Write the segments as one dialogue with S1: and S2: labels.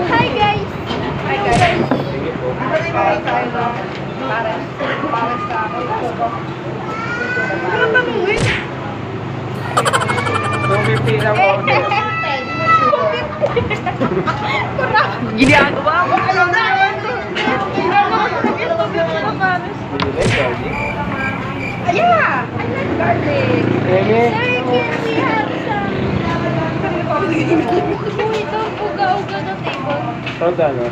S1: Hi guys!
S2: Hi guys.
S3: Sige po.
S2: Para sa ako. Ano ba mo win?
S3: 250 lang po.
S1: Ginagawa mo!
S2: Ano na?
S3: Bili, garlic.
S2: Ayan! I like garlic.
S3: Eme.
S1: Sir, can we have some... Uy, ito, uga-uga na table.
S3: Roda, no?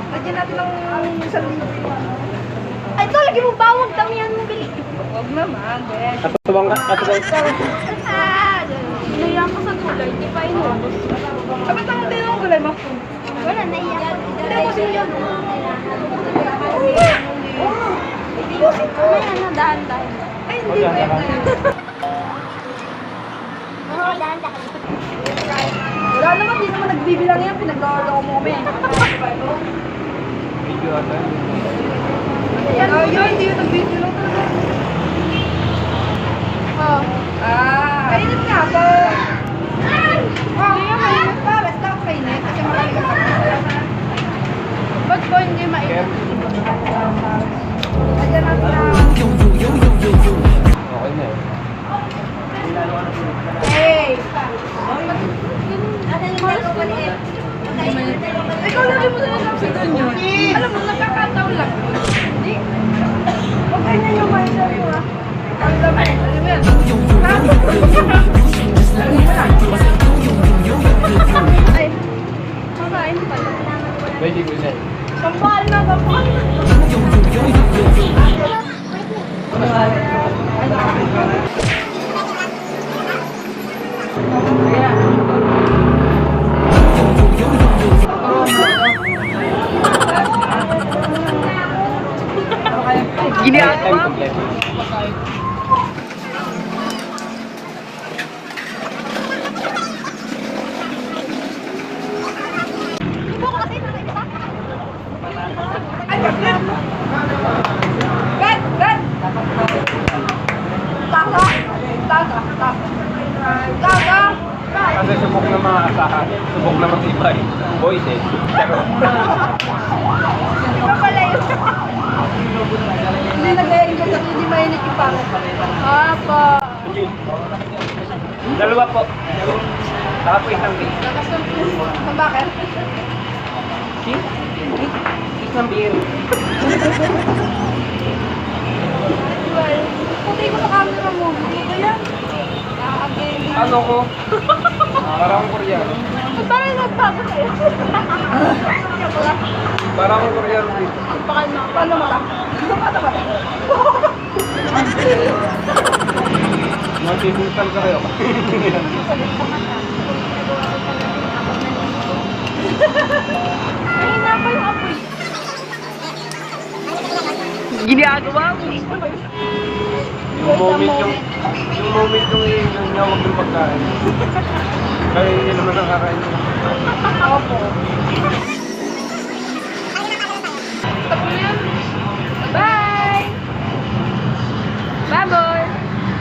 S2: Lagyan natin ng isang libo.
S1: Ay, ito, lagi mo bawang damihan mo bili.
S2: Huwag naman, Ben.
S3: Atubang ka, atubang.
S1: Naiyak ko sa gulay, di pa inubos.
S2: Kapit lang din ang gulay mo.
S1: Wala, naiyak.
S2: Hindi mo sila yun.
S1: Mamaya na, dahan-dahan.
S2: Ay, hindi ba yun?
S1: Oo, dahan-dahan.
S2: Wala naman, di naman nagbibilang yan. Pinaglolo mo kami.
S3: Video ata.
S2: Yun, hindi yun nagbibilang talaga.
S1: Oh.
S2: Kainit nga po. Kainit pa. Basta ako kainit. Kasi marami ka pa.
S1: Ba't po hindi mainit?
S2: Lagyan natin na.
S3: Okay na eh.
S2: Hey!
S1: Ano yung malas ko niya?
S2: Ikaw lagi mo na lang sa ganyan. Alam mo, nagkakataon lang. Hindi. Okay na yung mind sa'yo ha. Ang dami. Alam mo yan. Ay, makain pala.
S3: Pwede ko siya.
S2: Sampal na, sampal.
S1: Ginagawa mo?
S2: Ben! Ben! Taga! Taga! Taga!
S3: Kasi subok na mga asahan. Subok na matibay. Boys eh. Pero,
S2: Iba pala yun. Hindi nag-iing ko kasi hindi mainit yung pangit.
S1: Apa.
S3: dalawa po. Saka po isang beer.
S2: Ang bakit?
S3: Isang beer.
S2: Well, puti ko sa camera mo. Hindi ko yan. Again.
S3: Ano ko? Parang Koreano.
S2: Parang nagbago sa'yo.
S3: Parang Koreano dito.
S2: Paano mo lang? Paano ba?
S3: Magsisultan ka kayo.
S2: Ay, na pa yung apoy.
S1: Ginagawa mo?
S3: Yung moment yung inyawag ng pagkain. Kaya hindi naman nakakain.
S2: Opo.